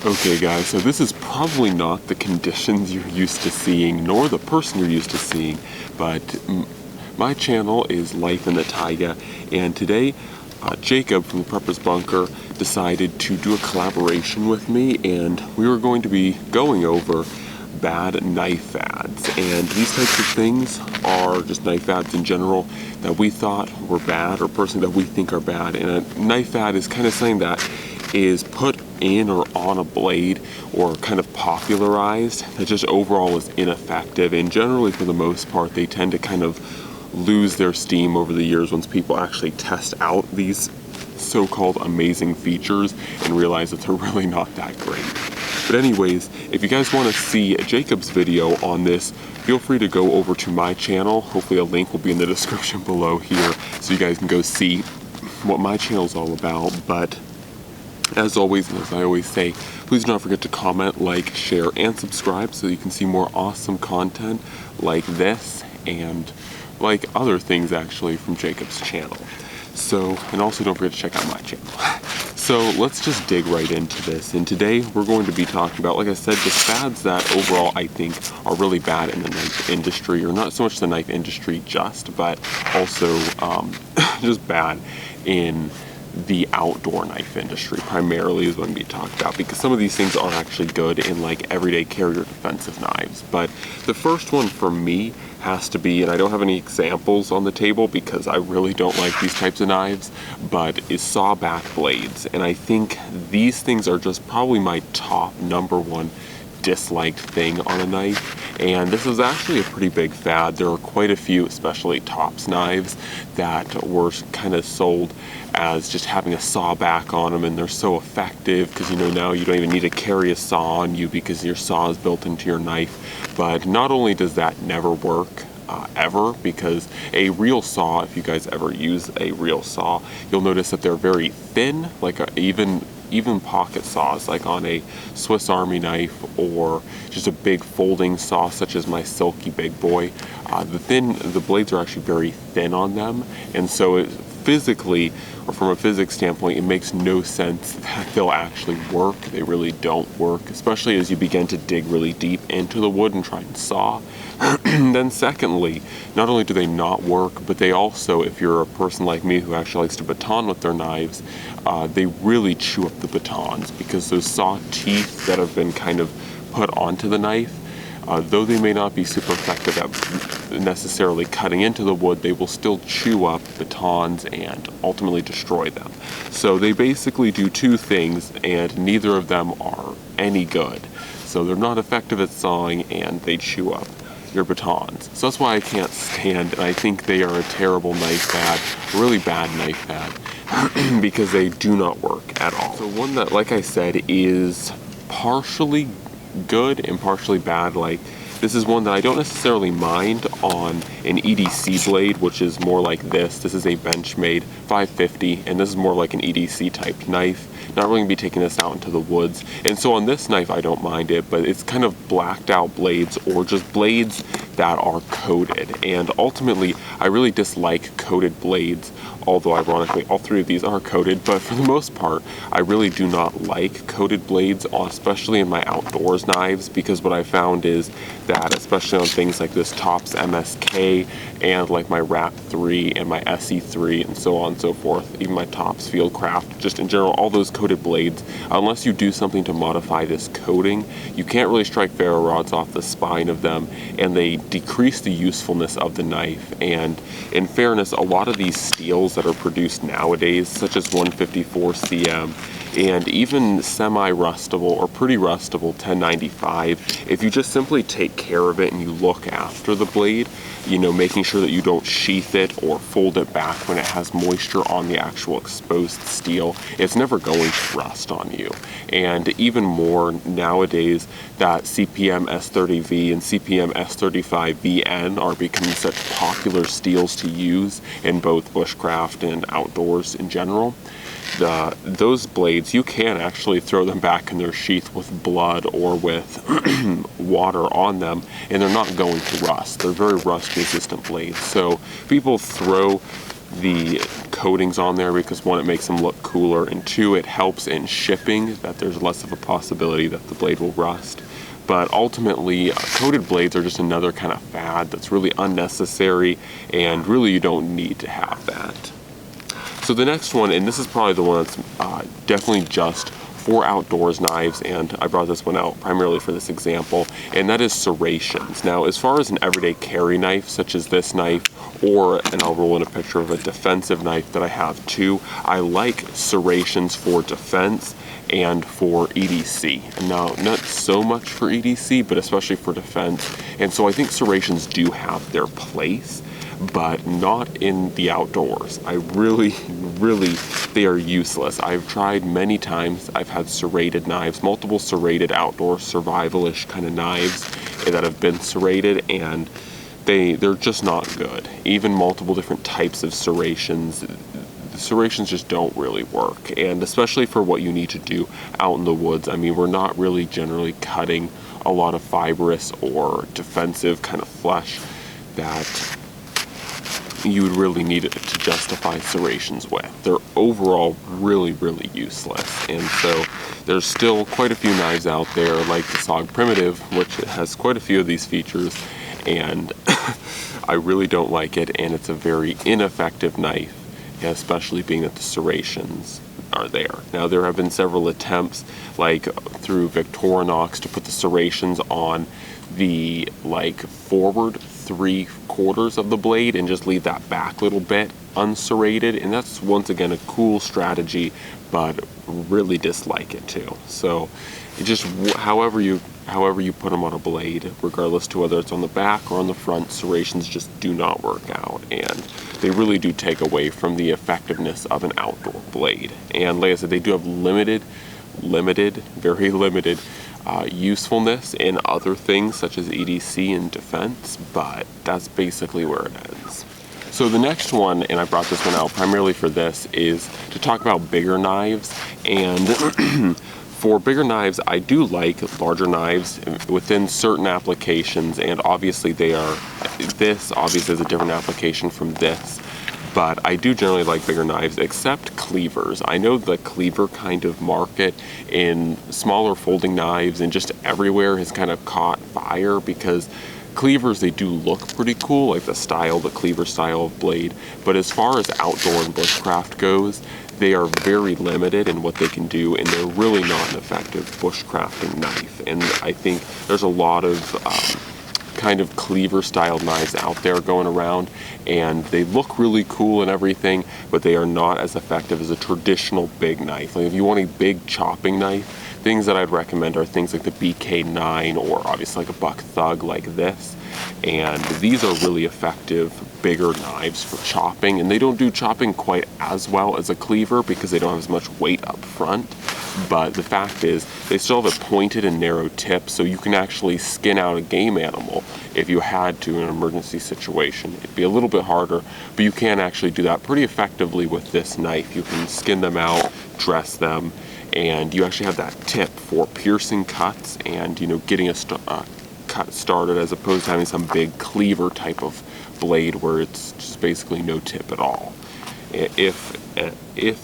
Okay guys, so this is probably not the conditions you're used to seeing, nor the person you're used to seeing, but my channel is Life in the Taiga, and today Jacob from the Prepper's Bunker decided to do a collaboration with me, and we were going to be going over bad knife fads. And these types of things are just knife fads in general that we thought were bad, or personally that we think are bad. And a knife fad is kind of something that is put in or on a blade or kind of popularized that just overall is ineffective, and generally for the most part they tend to kind of lose their steam over the years once people actually test out these so-called amazing features and realize that they're really not that great. But anyways, if you guys want to see Jacob's video on this, feel free to go over to my channel. Hopefully a link will be in the description below here so you guys can go see what my channel is all about. But as always, and as I always say, please do not forget to comment, like, share, and subscribe so you can see more awesome content like this and like other things actually from Jacob's channel. So, and also don't forget to check out my channel. So let's just dig right into this. And today we're going to be talking about, like I said, the fads that overall I think are really bad in the knife industry, or not so much the knife industry just, but also just bad in the outdoor knife industry primarily is what I'm going to be talking about, because some of these things are actually good in like everyday carry or defensive knives. But the first one for me has to be, and I don't have any examples on the table because I really don't like these types of knives, but is sawback blades. And I think these things are just probably my top #1 disliked thing on a knife, and this is actually a pretty big fad. There are quite a few, especially tops knives, that were kind of sold as just having a saw back on them, and they're so effective because, you know, now you don't even need to carry a saw on you because your saw is built into your knife. But not only does that never work ever, because a real saw, if you guys ever use a real saw, you'll notice that they're very thin, like even pocket saws, like on a Swiss Army knife or just a big folding saw such as my Silky Big Boy. The blades are actually very thin on them, and so physically, or from a physics standpoint, it makes no sense that they'll actually work. They really don't work, especially as you begin to dig really deep into the wood and try and saw. Then secondly, not only do they not work, but they also, if you're a person like me who actually likes to baton with their knives, they really chew up the batons, because those saw teeth that have been kind of put onto the knife, though they may not be super effective at necessarily cutting into the wood, they will still chew up batons and ultimately destroy them. So they basically do two things, and neither of them are any good. So they're not effective at sawing, and they chew up your batons. So that's why I can't stand, and I think they are a terrible knife fad, really bad knife fad, because they do not work at all. So one that, like I said, is partially good and partially bad, like this is one that I don't necessarily mind on an EDC blade, which is more like this. This is a Benchmade 550, and this is more like an EDC type knife. Not really going to be taking this out into the woods. And so on this knife, I don't mind it, but it's kind of blacked out blades, or just blades that are coated. And ultimately, I really dislike coated blades, although ironically, all three of these are coated. But for the most part, I really do not like coated blades, especially in my outdoors knives, because what I found is that, especially on things like this Tops MSK, and like my Rap 3 and my SE3 and so on and so forth, even my Tops Fieldcraft, just in general, all those coated blades, unless you do something to modify this coating, you can't really strike ferro rods off the spine of them, and they decrease the usefulness of the knife. And in fairness, a lot of these steels that are produced nowadays, such as 154 CM, and even semi-rustable or pretty rustable 1095, if you just simply take care of it and you look after the blade, you know, making sure that you don't sheath it or fold it back when it has moisture on the actual exposed steel, it's never going to rust on you. And even more nowadays, that CPM S30V and CPM S35VN are becoming such popular steels to use in both bushcraft and outdoors in general. Those blades, you can actually throw them back in their sheath with blood or with water on them, and they're not going to rust. They're very rust resistant blades. So people throw the coatings on there because one, it makes them look cooler, and two, it helps in shipping, that there's less of a possibility that the blade will rust. But ultimately, coated blades are just another kind of fad that's really unnecessary, and really you don't need to have that. So the next one, and this is probably the one that's definitely just for outdoors knives, and I brought this one out primarily for this example, and that is serrations. Now, as far as an everyday carry knife, such as this knife, and I'll roll in a picture of a defensive knife that I have too, I like serrations for defense and for EDC. And now, not so much for EDC, but especially for defense. And so I think serrations do have their place, but not in the outdoors. I really, they are useless. I've tried many times. I've had serrated knives, multiple serrated outdoor survivalish kind of knives that have been serrated, and they're just not good. Even multiple different types of serrations, the serrations just don't really work. And especially for what you need to do out in the woods. I mean, we're not really generally cutting a lot of fibrous or defensive kind of flesh that you would really need it to justify serrations with. They're overall really useless. And so there's still quite a few knives out there like the SOG Primitive, which has quite a few of these features, and I really don't like it, and it's a very ineffective knife, especially being that the serrations are there. Now, there have been several attempts, like through Victorinox, to put the serrations on the forward 3/4 of the blade and just leave that back little bit unserrated, and that's once again a cool strategy, but really dislike it too. So it just, however you put them on a blade, regardless to whether it's on the back or on the front, serrations just do not work out, and they really do take away from the effectiveness of an outdoor blade. And like I said, they do have very limited usefulness in other things such as EDC and defense, but that's basically where it ends. So the next one, and I brought this one out primarily for this, is to talk about bigger knives. And for bigger knives, I do like larger knives within certain applications, and obviously this obviously is a different application from this. But I do generally like bigger knives, except cleavers. I know the cleaver kind of market in smaller folding knives and just everywhere has kind of caught fire, because cleavers, they do look pretty cool, like the cleaver style of blade. But as far as outdoor and bushcraft goes, they are very limited in what they can do, and they're really not an effective bushcrafting knife. And I think there's a lot of kind of cleaver style knives out there going around, and they look really cool and everything, but they are not as effective as a traditional big knife. Like if you want a big chopping knife, things that I'd recommend are things like the BK9, or obviously like a Buck Thug like this. And these are really effective bigger knives for chopping, and they don't do chopping quite as well as a cleaver because they don't have as much weight up front. But the fact is, they still have a pointed and narrow tip, so you can actually skin out a game animal if you had to in an emergency situation. It'd be a little bit harder, but you can actually do that pretty effectively with this knife. You can skin them out, dress them, and you actually have that tip for piercing cuts and, getting a cut started, as opposed to having some big cleaver type of blade where it's just basically no tip at all. If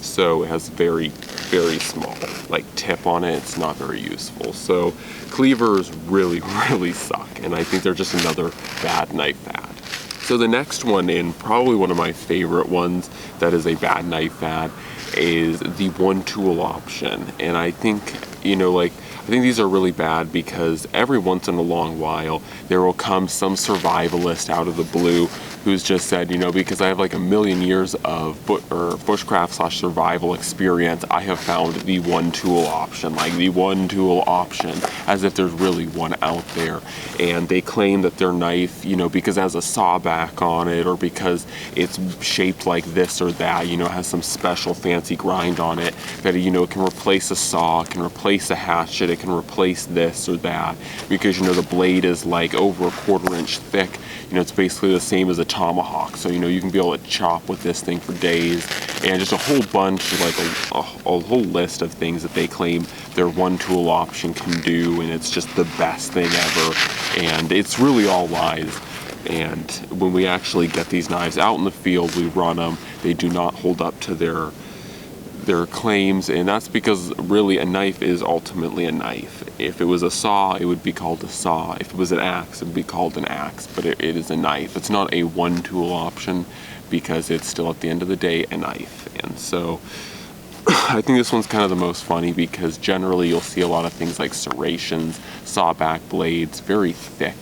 so, it has very small tip on it. It's not very useful. So cleavers really suck, and I think they're just another bad knife fad. So the next one, and probably one of my favorite ones that is a bad knife fad, is the one tool option. And I think I think these are really bad because every once in a long while there will come some survivalist out of the blue who's just said, because I have like a million years of bushcraft / survival experience, I have found the one tool option, as if there's really one out there. And they claim that their knife, because it has a saw back on it, or because it's shaped like this or that, has some special fancy grind on it, that it can replace a saw, it can replace a hatchet, it can replace this or that, because the blade is like over a 1/4 inch thick. It's basically the same as a tomahawk, so you can be able to chop with this thing for days. And just a whole bunch, a whole list of things that they claim their one tool option can do, and it's just the best thing ever. And it's really all lies. And when we actually get these knives out in the field, we run them, they do not hold up to their claims, and that's because really a knife is ultimately a knife. If it was a saw, it would be called a saw. If it was an axe, it would be called an axe, but it is a knife. It's not a one tool option because it's still at the end of the day a knife. And so I think this one's kind of the most funny because generally you'll see a lot of things like serrations, sawback blades, very thick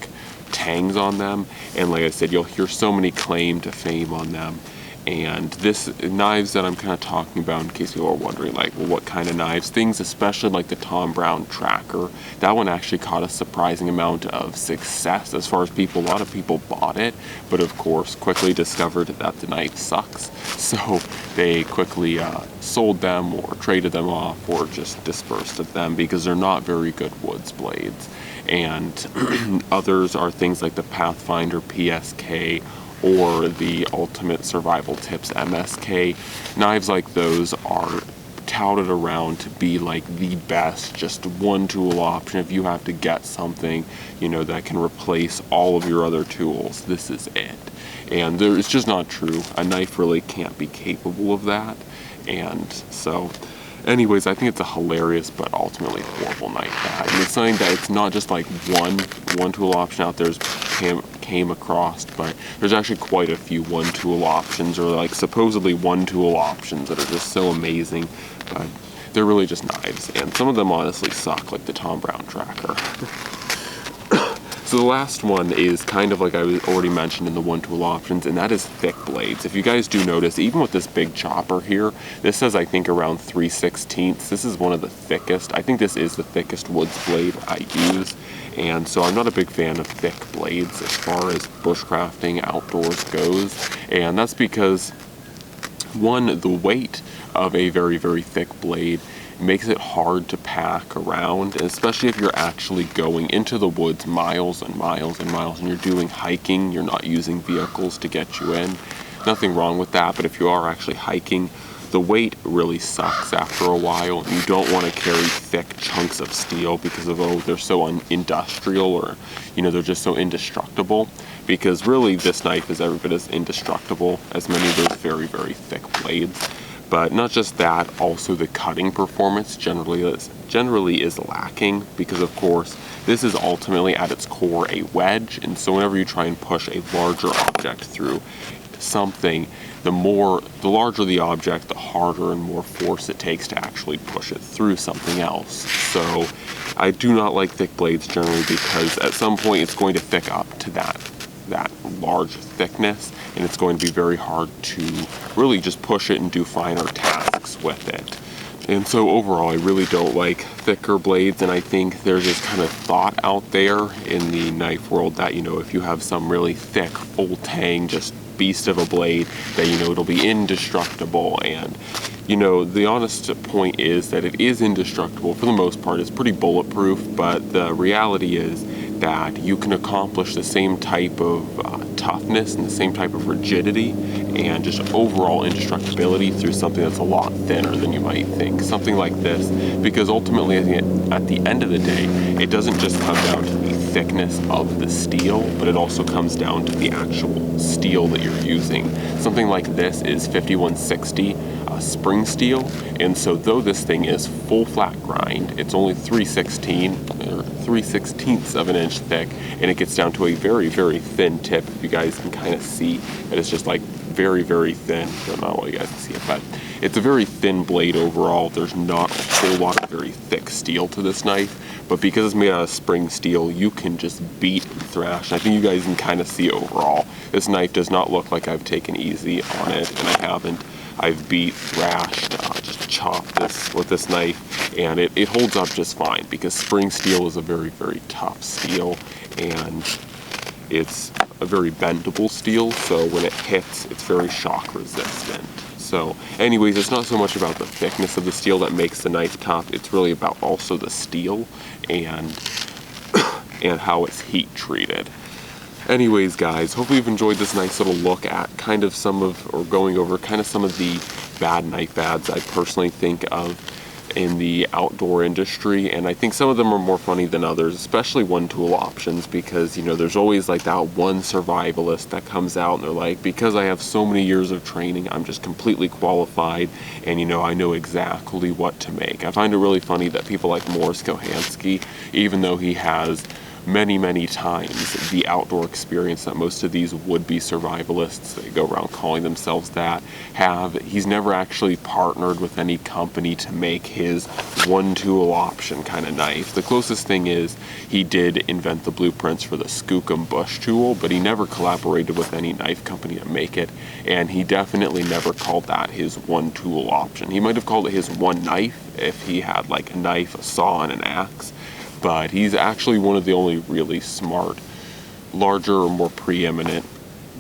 tangs on them, and like I said, you'll hear so many claim to fame on them. And this knives that I'm kind of talking about, in case people are wondering, like, well, what kind of knives? Things especially like the Tom Brown Tracker. That one actually caught a surprising amount of success as far as people. A lot of people bought it, but of course quickly discovered that the knife sucks. So they quickly sold them or traded them off or just dispersed of them because they're not very good woods blades. And others are things like the Pathfinder PSK or the Ultimate Survival Tips MSK. Knives like those are touted around to be like the best, just one tool option. If you have to get something, you know, that can replace all of your other tools, this is it. And it's just not true. A knife really can't be capable of that. And so anyways, I think it's a hilarious but ultimately horrible knife pad. And it's something that it's not just like one tool option out there came across, but there's actually quite a few one tool options, or like supposedly one tool options, that are just so amazing, but they're really just knives. And some of them honestly suck, like the Tom Brown Tracker. So the last one is kind of like I already mentioned in the one tool options, and that is thick blades. If you guys do notice, even with this big chopper here, this says I think around 3/16. This is one of the thickest. I think this is the thickest woods blade I use, and so I'm not a big fan of thick blades as far as bushcrafting outdoors goes, and that's because one, the weight of a very, very thick blade makes it hard to pack around, and especially if you're actually going into the woods miles and miles and miles and you're doing hiking, you're not using vehicles to get you in. Nothing wrong with that, but if you are actually hiking, the weight really sucks after a while. You don't want to carry thick chunks of steel because of, oh, they're so industrial, or, you know, they're just so indestructible, because really this knife is every bit as indestructible as many of those very, very thick blades. But not just that, also the cutting performance generally is lacking, because of course this is ultimately at its core a wedge, and so whenever you try and push a larger object through something, the larger the object, the harder and more force it takes to actually push it through something else. So I do not like thick blades generally, because at some point it's going to thick up to that large thickness, and it's going to be very hard to really just push it and do finer tasks with it. And so overall, I really don't like thicker blades, and I think there's this kind of thought out there in the knife world that, you know, if you have some really thick, full tang, just beast of a blade, that, you know, it'll be indestructible. And, you know, the honest point is that it is indestructible for the most part. It's pretty bulletproof, but the reality is that you can accomplish the same type of toughness and the same type of rigidity and just overall indestructibility through something that's a lot thinner than you might think. Something like this, because ultimately at the end of the day, it doesn't just come down to the thickness of the steel, but it also comes down to the actual steel that you're using. Something like this is 5160 spring steel, and so though this thing is full flat grind, it's only 3/16 of an inch thick, and it gets down to a very, very thin tip. If you guys can kind of see that it's just like very, very thin. I don't know how you guys can see it, but it's a very thin blade overall. There's not a whole lot of very thick steel to this knife, but because it's made out of spring steel, you can just beat and thrash. And I think you guys can kind of see overall, this knife does not look like I've taken easy on it, and I haven't. I've beat, thrashed, just chopped this with this knife, and it holds up just fine, because spring steel is a very, very tough steel, and it's a very bendable steel, so when it hits, it's very shock resistant. So anyways, it's not so much about the thickness of the steel that makes the knife tough, it's really about also the steel and how it's heat treated. Anyways, guys, hopefully you've enjoyed this nice little look at kind of going over kind of some of the bad knife pads I personally think of. in the outdoor industry, and I think some of them are more funny than others, especially one-tool options, because, you know, there's always like that one survivalist that comes out and they're like, because I have so many years of training, I'm just completely qualified, and, you know, I know exactly what to make. I find it really funny that people like Morris Kohansky, even though he has many times the outdoor experience that most of these would-be survivalists, they go around calling themselves that, have, he's never actually partnered with any company to make his one-tool option kind of knife. The closest thing is he did invent the blueprints for the Skookum bush tool, but he never collaborated with any knife company to make it, and he definitely never called that his one-tool option. He might have called it his one knife if he had like a knife, a saw, and an axe, but he's actually one of the only really smart, larger or more preeminent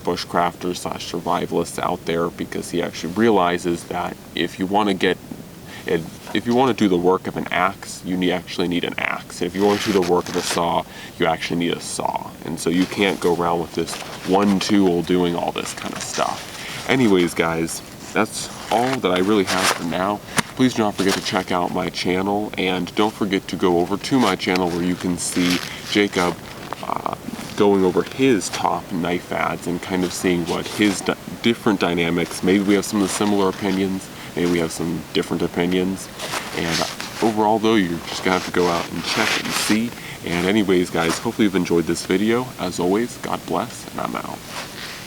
bushcrafters / survivalists out there, because he actually realizes that if you want to do the work of an axe, you actually need an axe. If you want to do the work of a saw, you actually need a saw. And so you can't go around with this one tool doing all this kind of stuff. Anyways, guys, that's all that I really have for now. Please do not forget to check out my channel, and don't forget to go over to my channel where you can see Jacob going over his top knife ads and kind of seeing what his different dynamics. Maybe we have some of the similar opinions, maybe we have some different opinions, and overall though, you're just gonna have to go out and check and see. And anyways, guys, hopefully you've enjoyed this video. As always, God bless, and I'm out.